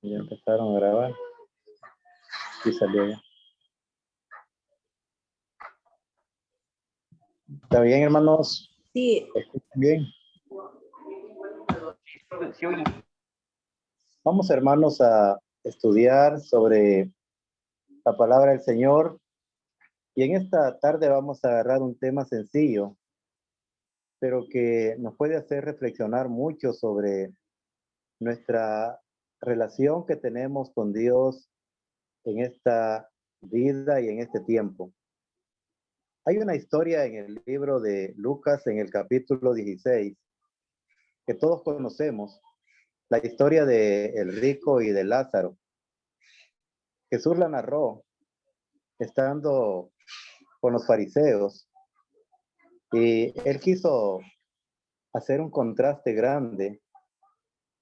Ya empezaron a grabar y salió ya. ¿Está bien, hermanos? Sí. ¿Escuchan bien? Vamos, hermanos, a estudiar sobre la palabra del Señor. Y en esta tarde vamos a agarrar un tema sencillo, pero que nos puede hacer reflexionar mucho sobre nuestra relación que tenemos con Dios en esta vida y en este tiempo. Hay una historia en el libro de Lucas, en el capítulo 16, que todos conocemos, la historia de el rico y de Lázaro. Jesús la narró estando con los fariseos y él quiso hacer un contraste grande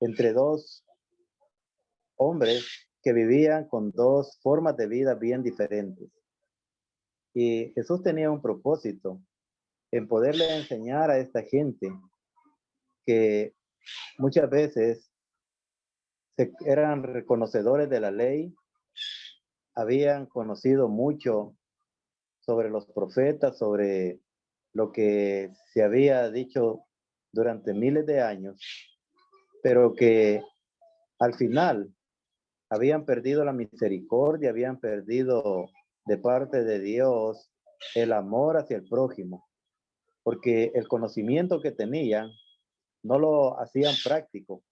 entre dos hombres que vivían con dos formas de vida bien diferentes. Y Jesús tenía un propósito en poderle enseñar a esta gente que muchas veces eran reconocedores de la ley, habían conocido mucho sobre los profetas, sobre lo que se había dicho durante miles de años, pero que al final habían perdido la misericordia, habían perdido de parte de Dios el amor hacia el prójimo, porque el conocimiento que tenían no lo hacían práctico,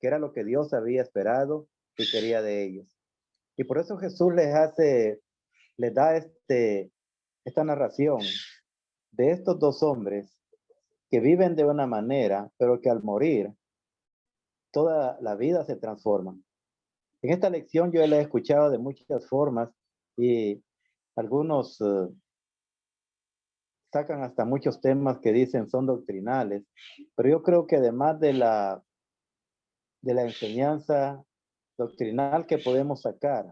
que era lo que Dios había esperado y quería de ellos. Y por eso Jesús les da esta narración de estos dos hombres que viven de una manera, pero que al morir, toda la vida se transforma. En esta lección yo la he escuchado de muchas formas y algunos sacan hasta muchos temas que dicen son doctrinales, pero yo creo que además de la enseñanza doctrinal que podemos sacar,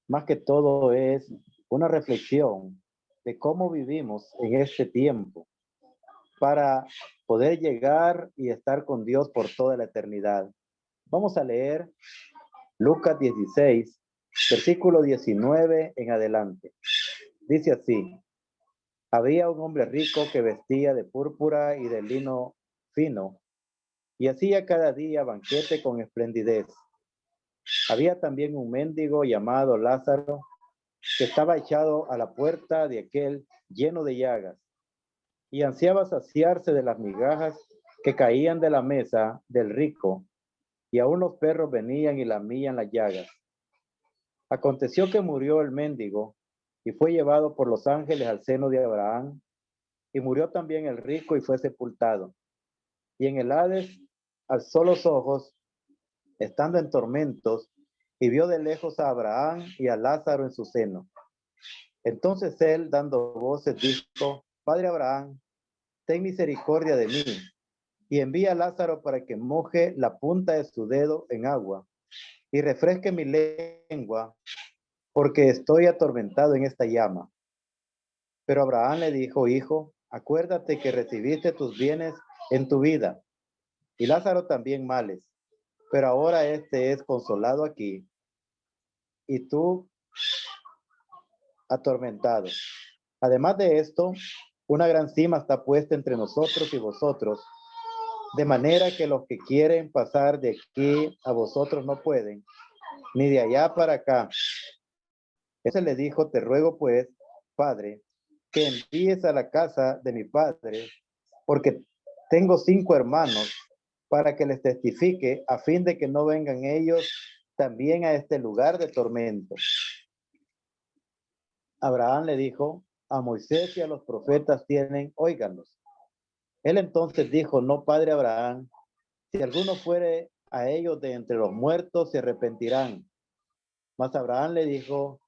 más que todo es una reflexión de cómo vivimos en este tiempo para poder llegar y estar con Dios por toda la eternidad. Vamos a leer Lucas 16, versículo 19 en adelante. Dice así: había un hombre rico que vestía de púrpura y de lino fino y hacía cada día banquete con esplendidez. Había también un mendigo llamado Lázaro que estaba echado a la puerta de aquel lleno de llagas y ansiaba saciarse de las migajas que caían de la mesa del rico, y aún los perros venían y lamían las llagas. Aconteció que murió el mendigo y fue llevado por los ángeles al seno de Abraham, y murió también el rico y fue sepultado. Y en el Hades alzó los ojos, estando en tormentos, y vio de lejos a Abraham y a Lázaro en su seno. Entonces él, dando voces, dijo: Padre Abraham, ten misericordia de mí, y envía a Lázaro para que moje la punta de su dedo en agua y refresque mi lengua, porque estoy atormentado en esta llama. Pero Abraham le dijo: Hijo, acuérdate que recibiste tus bienes en tu vida, y Lázaro también males, pero ahora este es consolado aquí, y tú atormentado. Además de esto, una gran cima está puesta entre nosotros y vosotros, de manera que los que quieren pasar de aquí a vosotros no pueden, ni de allá para acá. Ese le dijo: te ruego pues, Padre, que envíes a la casa de mi padre, porque tengo 5 hermanos, para que les testifique, a fin de que no vengan ellos también a este lugar de tormento. Abraham le dijo: a Moisés y a los profetas tienen, óiganlos. Él entonces dijo: no, padre Abraham, si alguno fuere a ellos de entre los muertos, se arrepentirán. Mas Abraham le dijo: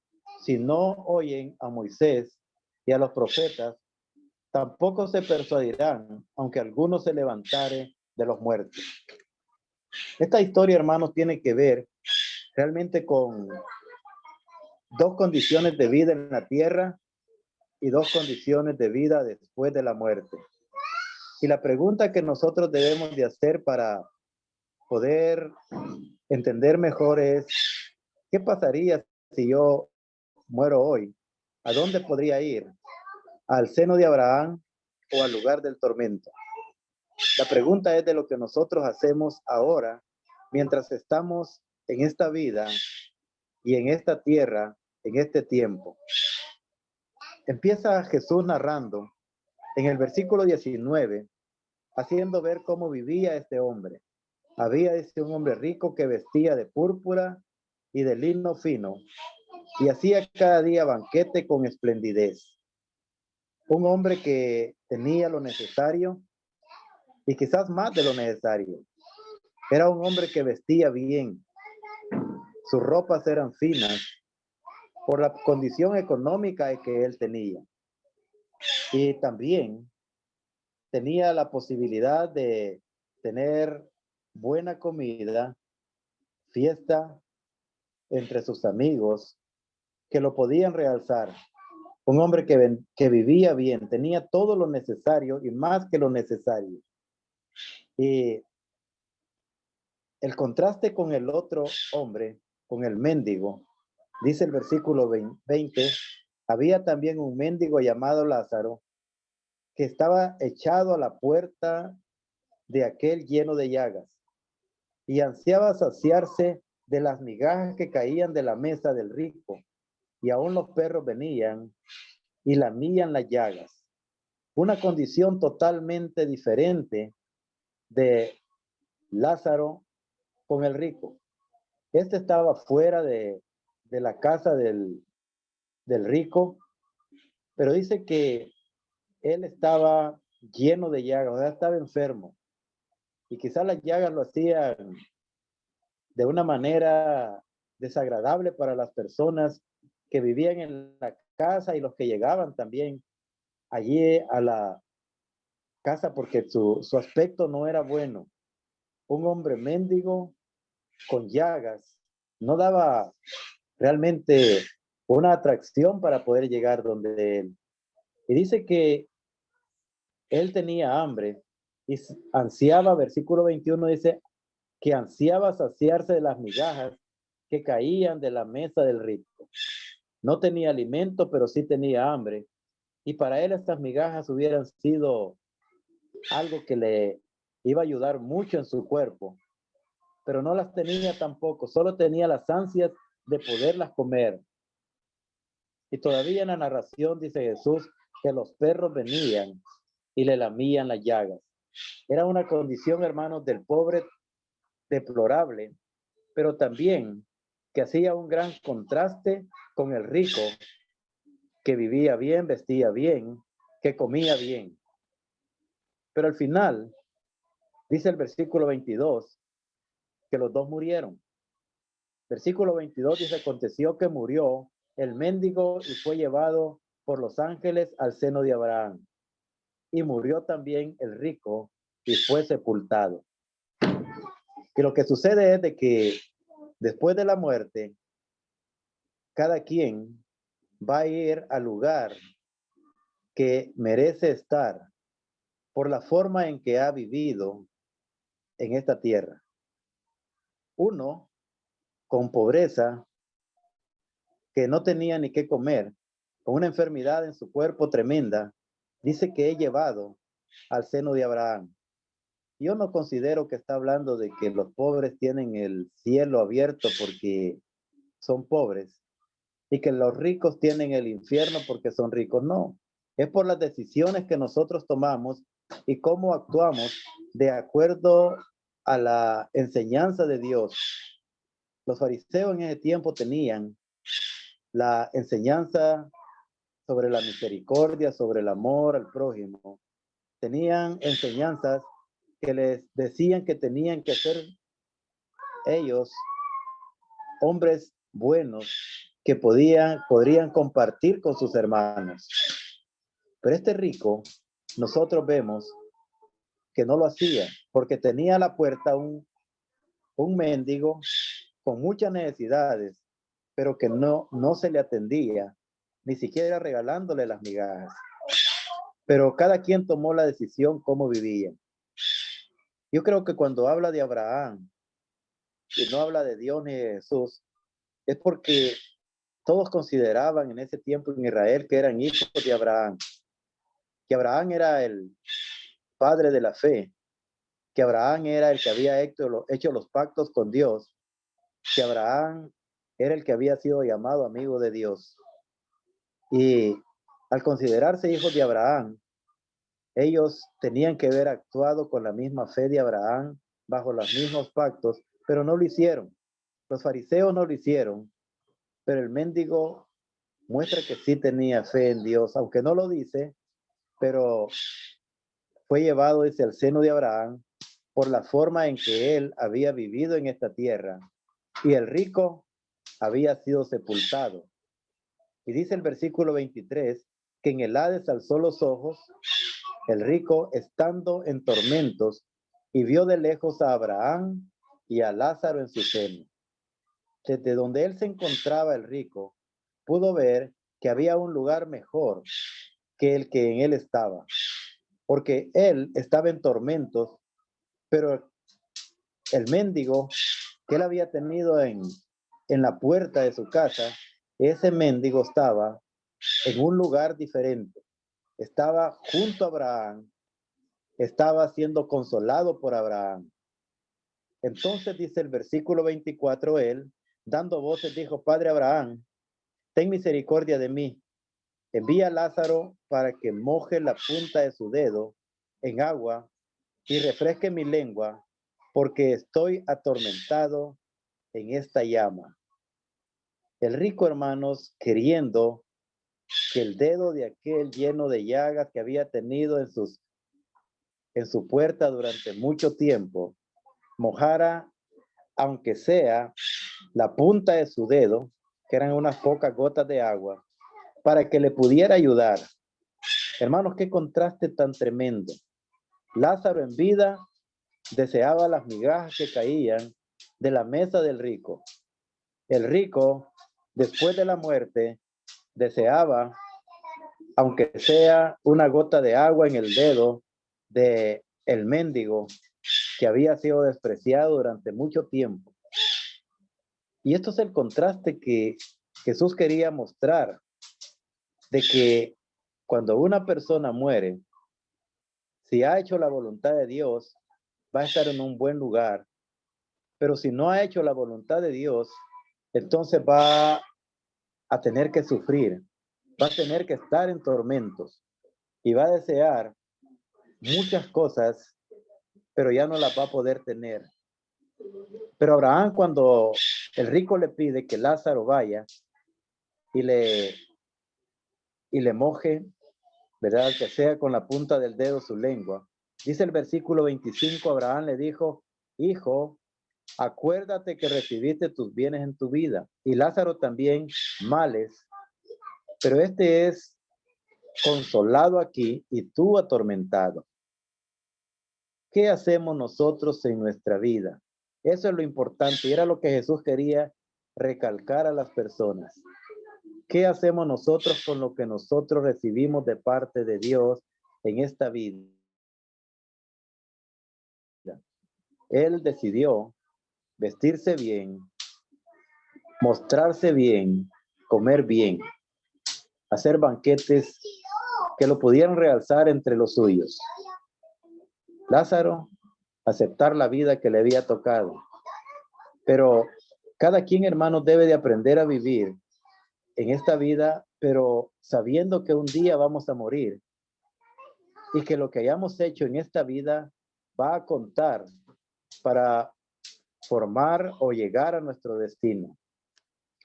si no oyen a Moisés y a los profetas, tampoco se persuadirán, aunque alguno se levantare de los muertos. Esta historia, hermanos, tiene que ver realmente con dos condiciones de vida en la tierra y dos condiciones de vida después de la muerte. Y la pregunta que nosotros debemos de hacer para poder entender mejor es, ¿qué pasaría si yo muero hoy? ¿A dónde podría ir? ¿Al seno de Abraham o al lugar del tormento? La pregunta es de lo que nosotros hacemos ahora, mientras estamos en esta vida y en esta tierra, en este tiempo. Empieza Jesús narrando en el versículo 19, haciendo ver cómo vivía este hombre. Había un hombre rico que vestía de púrpura y de lino fino, y hacía cada día banquete con esplendidez. Un hombre que tenía lo necesario y quizás más de lo necesario. Era un hombre que vestía bien. Sus ropas eran finas por la condición económica que él tenía. Y también tenía la posibilidad de tener buena comida, fiesta entre sus amigos que lo podían realzar. Un hombre que vivía bien, tenía todo lo necesario y más que lo necesario. Y el contraste con el otro hombre, con el mendigo, dice el versículo 20, había también un mendigo llamado Lázaro que estaba echado a la puerta de aquel lleno de llagas y ansiaba saciarse de las migajas que caían de la mesa del rico, y aún los perros venían y lamían las llagas. Una condición totalmente diferente de Lázaro con el rico. Este estaba fuera de la casa del rico, pero dice que él estaba lleno de llagas, o sea, estaba enfermo. Y quizás las llagas lo hacían de una manera desagradable para las personas que vivían en la casa y los que llegaban también allí a la casa, porque su aspecto no era bueno. Un hombre mendigo con llagas no daba realmente una atracción para poder llegar donde él. Y dice que él tenía hambre y ansiaba, versículo 21 dice, que ansiaba saciarse de las migajas que caían de la mesa del rico. No tenía alimento, pero sí tenía hambre. Y para él estas migajas hubieran sido algo que le iba a ayudar mucho en su cuerpo, pero no las tenía tampoco, solo tenía las ansias de poderlas comer. Y todavía en la narración dice Jesús que los perros venían y le lamían las llagas. Era una condición, hermanos, del pobre deplorable, pero también que hacía un gran contraste con el rico, que vivía bien, vestía bien, que comía bien. Pero al final, dice el versículo 22, que los dos murieron. Versículo 22 dice, aconteció que murió el mendigo y fue llevado por los ángeles al seno de Abraham. Y murió también el rico y fue sepultado. Y lo que sucede es de que después de la muerte, cada quien va a ir al lugar que merece estar por la forma en que ha vivido en esta tierra. Uno con pobreza, que no tenía ni qué comer, con una enfermedad en su cuerpo tremenda, dice que he llevado al seno de Abraham. Yo no considero que está hablando de que los pobres tienen el cielo abierto porque son pobres y que los ricos tienen el infierno porque son ricos. No, es por las decisiones que nosotros tomamos y cómo actuamos de acuerdo a la enseñanza de Dios. Los fariseos en ese tiempo tenían la enseñanza sobre la misericordia, sobre el amor al prójimo. Tenían enseñanzas que les decían que tenían que ser ellos hombres buenos que podrían compartir con sus hermanos. Pero este rico, nosotros vemos que no lo hacía, porque tenía a la puerta un mendigo con muchas necesidades, pero que no se le atendía, ni siquiera regalándole las migajas. Pero cada quien tomó la decisión cómo vivía. Yo creo que cuando habla de Abraham, y no habla de Dios ni de Jesús, es porque todos consideraban en ese tiempo en Israel que eran hijos de Abraham, que Abraham era el padre de la fe, que Abraham era el que había hecho los pactos con Dios, que Abraham era el que había sido llamado amigo de Dios. Y al considerarse hijos de Abraham, ellos tenían que haber actuado con la misma fe de Abraham, bajo los mismos pactos, pero no lo hicieron. Los fariseos no lo hicieron, pero el mendigo muestra que sí tenía fe en Dios, aunque no lo dice, pero fue llevado desde el seno de Abraham por la forma en que él había vivido en esta tierra. Y el rico había sido sepultado. Y dice el versículo 23 que en el Hades alzó los ojos el rico estando en tormentos y vio de lejos a Abraham y a Lázaro en su seno. Desde donde él se encontraba el rico, pudo ver que había un lugar mejor que el que en él estaba, porque él estaba en tormentos, pero el mendigo que él había tenido en la puerta de su casa, ese mendigo estaba en un lugar diferente. Estaba junto a Abraham, estaba siendo consolado por Abraham. Entonces dice el versículo 24, él, dando voces, dijo: Padre Abraham, ten misericordia de mí. Envía a Lázaro para que moje la punta de su dedo en agua y refresque mi lengua, porque estoy atormentado en esta llama. El rico, hermanos, queriendo que el dedo de aquel lleno de llagas que había tenido en su puerta durante mucho tiempo, mojara, aunque sea la punta de su dedo, que eran unas pocas gotas de agua, para que le pudiera ayudar. Hermanos, qué contraste tan tremendo. Lázaro en vida deseaba las migajas que caían de la mesa del rico. El rico, después de la muerte, deseaba, aunque sea una gota de agua en el dedo de el mendigo que había sido despreciado durante mucho tiempo. Y esto es el contraste que Jesús quería mostrar, de que cuando una persona muere, si ha hecho la voluntad de Dios, va a estar en un buen lugar, pero si no ha hecho la voluntad de Dios, entonces va a tener que sufrir, va a tener que estar en tormentos y va a desear muchas cosas, pero ya no las va a poder tener. Pero Abraham, cuando el rico le pide que Lázaro vaya y le moje, ¿verdad? Que sea con la punta del dedo su lengua. Dice el versículo 25, Abraham le dijo: Hijo, acuérdate que recibiste tus bienes en tu vida, y Lázaro también males, pero este es consolado aquí y tú atormentado. ¿Qué hacemos nosotros en nuestra vida? Eso es lo importante y era lo que Jesús quería recalcar a las personas. ¿Qué hacemos nosotros con lo que nosotros recibimos de parte de Dios en esta vida? Él decidió vestirse bien, mostrarse bien, comer bien, hacer banquetes que lo pudieran realzar entre los suyos. Lázaro, aceptar la vida que le había tocado. Pero cada quien, hermano, debe de aprender a vivir en esta vida, pero sabiendo que un día vamos a morir y que lo que hayamos hecho en esta vida va a contar para formar o llegar a nuestro destino.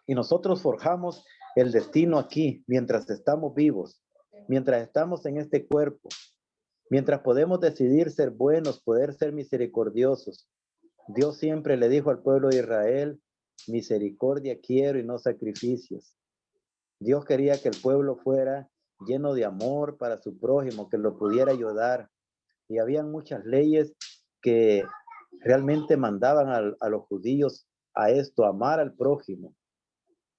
Y nosotros forjamos el destino aquí mientras estamos vivos, mientras estamos en este cuerpo, mientras podemos decidir ser buenos, poder ser misericordiosos. Dios siempre le dijo al pueblo de Israel: misericordia quiero y no sacrificios. Dios quería que el pueblo fuera lleno de amor para su prójimo, que lo pudiera ayudar. Y habían muchas leyes que realmente mandaban a los judíos a esto, amar al prójimo,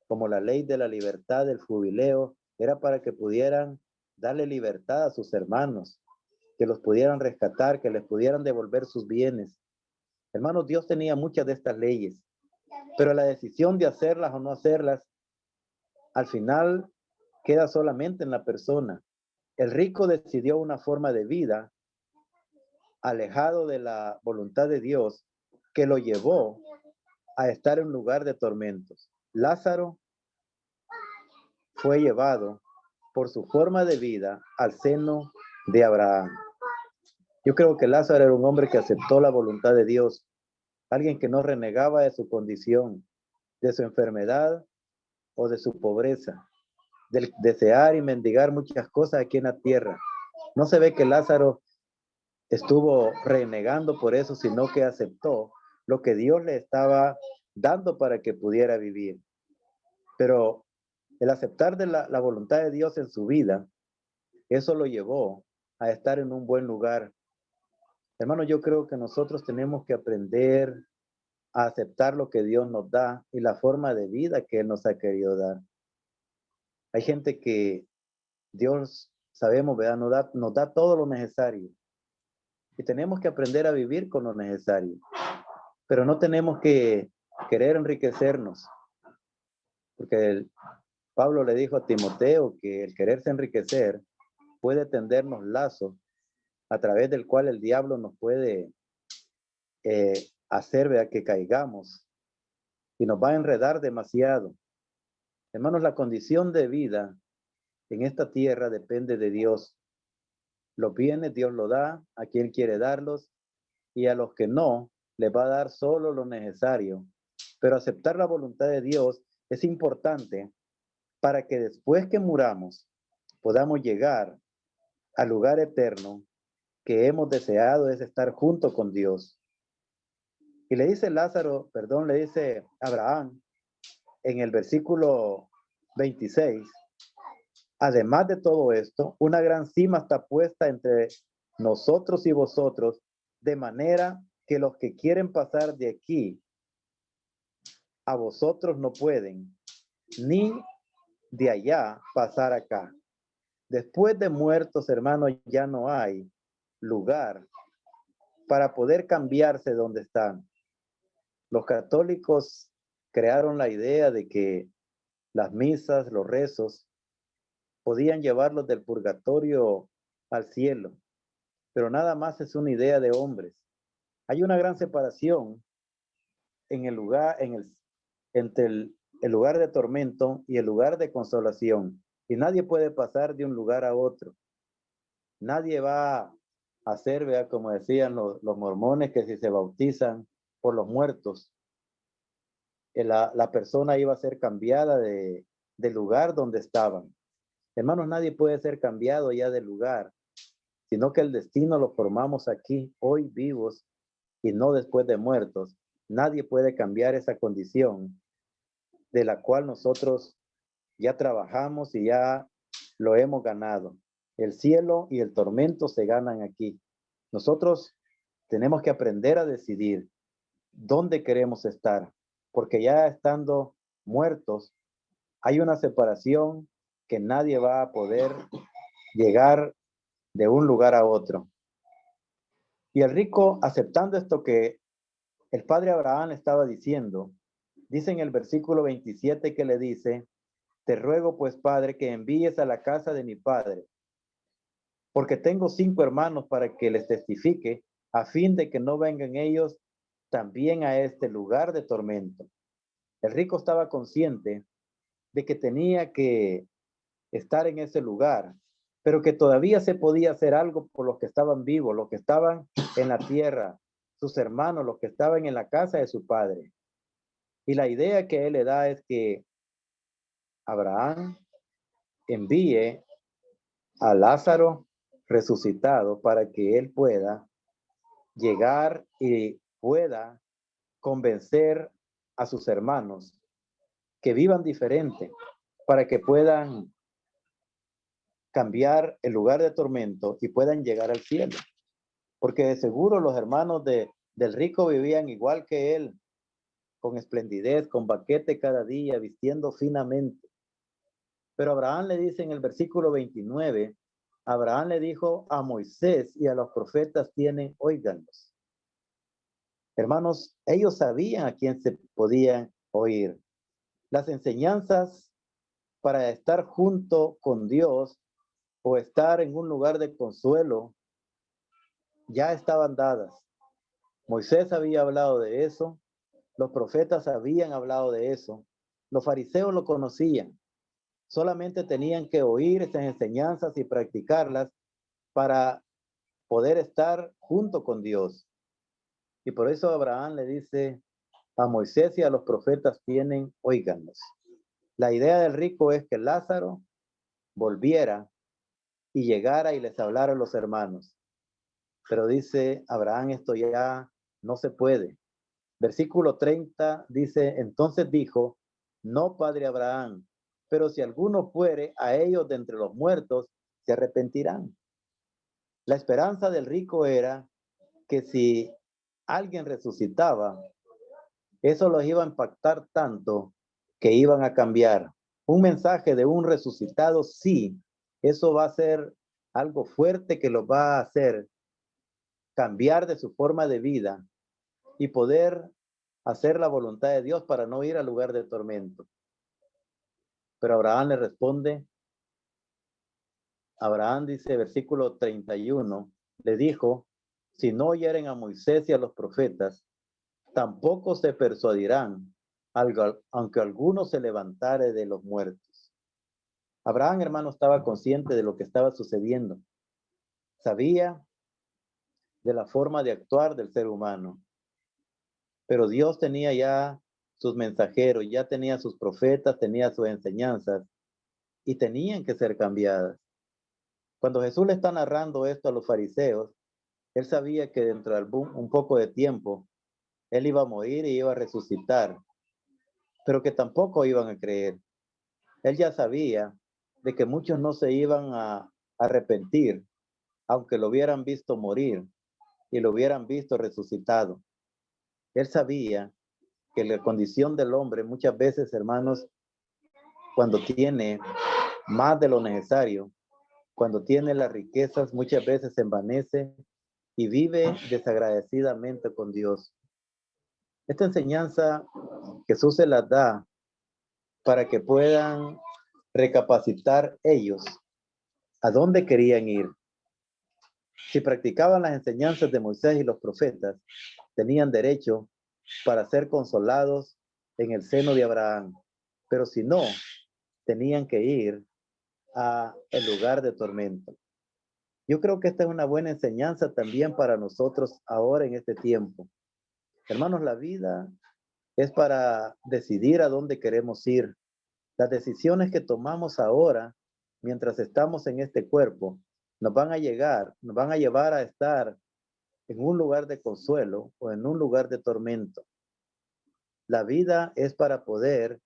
como la ley de la libertad del jubileo, era para que pudieran darle libertad a sus hermanos, que los pudieran rescatar, que les pudieran devolver sus bienes. Hermanos, Dios tenía muchas de estas leyes, pero la decisión de hacerlas o no hacerlas, al final queda solamente en la persona. El rico decidió una forma de vida alejado de la voluntad de Dios que lo llevó a estar en un lugar de tormentos. Lázaro fue llevado por su forma de vida al seno de Abraham. Yo creo que Lázaro era un hombre que aceptó la voluntad de Dios, alguien que no renegaba de su condición, de su enfermedad o de su pobreza, del desear y mendigar muchas cosas aquí en la tierra. No se ve que Lázaro estuvo renegando por eso, sino que aceptó lo que Dios le estaba dando para que pudiera vivir. Pero el aceptar de la voluntad de Dios en su vida, eso lo llevó a estar en un buen lugar. Hermano, yo creo que nosotros tenemos que aprender a aceptar lo que Dios nos da y la forma de vida que Él nos ha querido dar. Hay gente que Dios, sabemos, ¿verdad? Nos da todo lo necesario. Y tenemos que aprender a vivir con lo necesario. Pero no tenemos que querer enriquecernos. Porque Pablo le dijo a Timoteo que el quererse enriquecer puede tendernos lazos a través del cual el diablo nos puede hacer, ¿verdad?, que caigamos y nos va a enredar demasiado. Hermanos, la condición de vida en esta tierra depende de Dios. Los bienes Dios lo da a quien quiere darlos y a los que no, les va a dar solo lo necesario. Pero aceptar la voluntad de Dios es importante para que después que muramos podamos llegar al lugar eterno que hemos deseado, es estar junto con Dios. Y le dice Lázaro, perdón, le dice Abraham en el versículo 26, además de todo esto, una gran cima está puesta entre nosotros y vosotros, de manera que los que quieren pasar de aquí a vosotros no pueden, ni de allá pasar acá. Después de muertos, hermanos, ya no hay lugar para poder cambiarse donde están. Los católicos crearon la idea de que las misas, los rezos, podían llevarlos del purgatorio al cielo, pero nada más es una idea de hombres. Hay una gran separación en el lugar, entre el lugar de tormento y el lugar de consolación. Y nadie puede pasar de un lugar a otro. Nadie va a hacer, vea, como decían los mormones, que si se bautizan por los muertos, la persona iba a ser cambiada del lugar donde estaban. Hermanos, nadie puede ser cambiado ya del lugar, sino que el destino lo formamos aquí, hoy vivos y no después de muertos. Nadie puede cambiar esa condición de la cual nosotros ya trabajamos y ya lo hemos ganado. El cielo y el tormento se ganan aquí. Nosotros tenemos que aprender a decidir dónde queremos estar, porque ya estando muertos, hay una separación que nadie va a poder llegar de un lugar a otro. Y el rico, aceptando esto que el padre Abraham estaba diciendo, dice en el versículo 27 que le dice, te ruego pues, padre, que envíes a la casa de mi padre, porque tengo 5 hermanos para que les testifique, a fin de que no vengan ellos también a este lugar de tormento. El rico estaba consciente de que tenía que estar en ese lugar, pero que todavía se podía hacer algo por los que estaban vivos, los que estaban en la tierra, sus hermanos, los que estaban en la casa de su padre. Y la idea que él le da es que Abraham envíe a Lázaro resucitado para que él pueda llegar y pueda convencer a sus hermanos que vivan diferente, para que puedan cambiar el lugar de tormento y puedan llegar al cielo. Porque de seguro los hermanos del rico vivían igual que él, con esplendidez, con banquete cada día, vistiendo finamente. Pero Abraham le dice en el versículo 29, Abraham le dijo a Moisés y a los profetas tienen, óiganlos. Hermanos, ellos sabían a quién se podían oír. Las enseñanzas para estar junto con Dios o estar en un lugar de consuelo ya estaban dadas. Moisés había hablado de eso, los profetas habían hablado de eso, los fariseos lo conocían, solamente tenían que oír esas enseñanzas y practicarlas para poder estar junto con Dios. Y por eso Abraham le dice a Moisés y a los profetas tienen, óiganlos. La idea del rico es que Lázaro volviera y llegara y les hablara a los hermanos. Pero dice Abraham, esto ya no se puede. Versículo 30 dice, entonces dijo, no, padre Abraham, pero si alguno fuere a ellos de entre los muertos, se arrepentirán. La esperanza del rico era que si alguien resucitaba, eso los iba a impactar tanto que iban a cambiar. Un mensaje de un resucitado, sí, eso va a ser algo fuerte que los va a hacer cambiar de su forma de vida y poder hacer la voluntad de Dios para no ir al lugar de tormento. Pero Abraham le responde, Abraham dice, versículo 31, le dijo, si no oyeren a Moisés y a los profetas, tampoco se persuadirán, aunque alguno se levantare de los muertos. Abraham, hermano, estaba consciente de lo que estaba sucediendo. Sabía de la forma de actuar del ser humano. Pero Dios tenía ya sus mensajeros, ya tenía sus profetas, tenía sus enseñanzas y tenían que ser cambiadas. Cuando Jesús le está narrando esto a los fariseos, él sabía que dentro de un poco de tiempo, él iba a morir y iba a resucitar, pero que tampoco iban a creer. Él ya sabía de que muchos no se iban a arrepentir, aunque lo hubieran visto morir y lo hubieran visto resucitado. Él sabía que la condición del hombre muchas veces, hermanos, cuando tiene más de lo necesario, cuando tiene las riquezas, muchas veces se envanece y vive desagradecidamente con Dios. Esta enseñanza Jesús se las da para que puedan recapacitar ellos a dónde querían ir. Si practicaban las enseñanzas de Moisés y los profetas, tenían derecho para ser consolados en el seno de Abraham. Pero si no, tenían que ir a el lugar de tormento. Yo creo que esta es una buena enseñanza también para nosotros ahora en este tiempo. Hermanos, la vida es para decidir a dónde queremos ir. Las decisiones que tomamos ahora, mientras estamos en este cuerpo, nos van a llevar a estar en un lugar de consuelo o en un lugar de tormento. La vida es para poder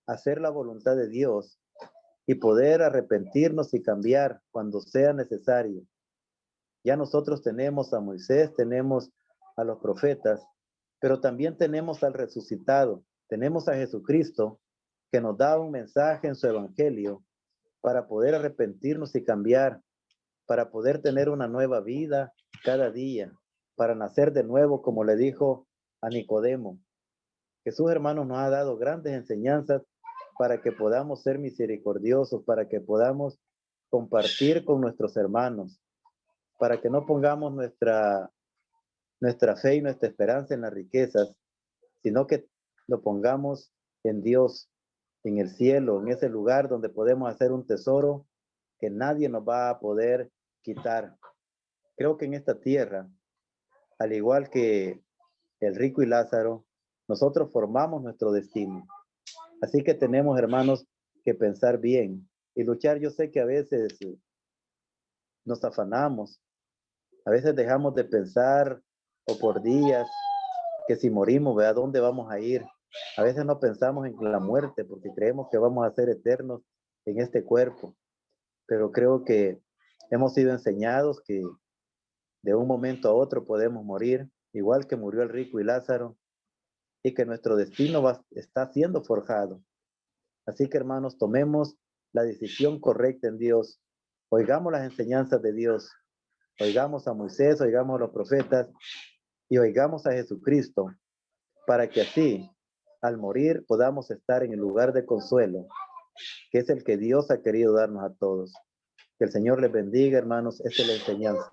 hacer la voluntad de Dios y poder arrepentirnos y cambiar cuando sea necesario. Ya nosotros tenemos a Moisés, tenemos a los profetas, pero también tenemos al resucitado, tenemos a Jesucristo que nos da un mensaje en su evangelio para poder arrepentirnos y cambiar, para poder tener una nueva vida cada día, para nacer de nuevo, como le dijo a Nicodemo. Jesús, hermanos, nos ha dado grandes enseñanzas para que podamos ser misericordiosos, para que podamos compartir con nuestros hermanos, para que no pongamos nuestra fe y nuestra esperanza en las riquezas, sino que lo pongamos en Dios, en el cielo, en ese lugar donde podemos hacer un tesoro que nadie nos va a poder quitar. Creo que en esta tierra, al igual que el rico y Lázaro, nosotros formamos nuestro destino. Así que tenemos, hermanos, que pensar bien y luchar. Yo sé que a veces nos afanamos, a veces dejamos de pensar o por días que si morimos, ¿a dónde vamos a ir? A veces no pensamos en la muerte porque creemos que vamos a ser eternos en este cuerpo, pero creo que hemos sido enseñados que de un momento a otro podemos morir, igual que murió el rico y Lázaro, y que nuestro destino está siendo forjado. Así que, hermanos, tomemos la decisión correcta en Dios. Oigamos las enseñanzas de Dios. Oigamos a Moisés, oigamos a los profetas y oigamos a Jesucristo, para que así, al morir, podamos estar en el lugar de consuelo, que es el que Dios ha querido darnos a todos. Que el Señor les bendiga, hermanos. Esta es la enseñanza.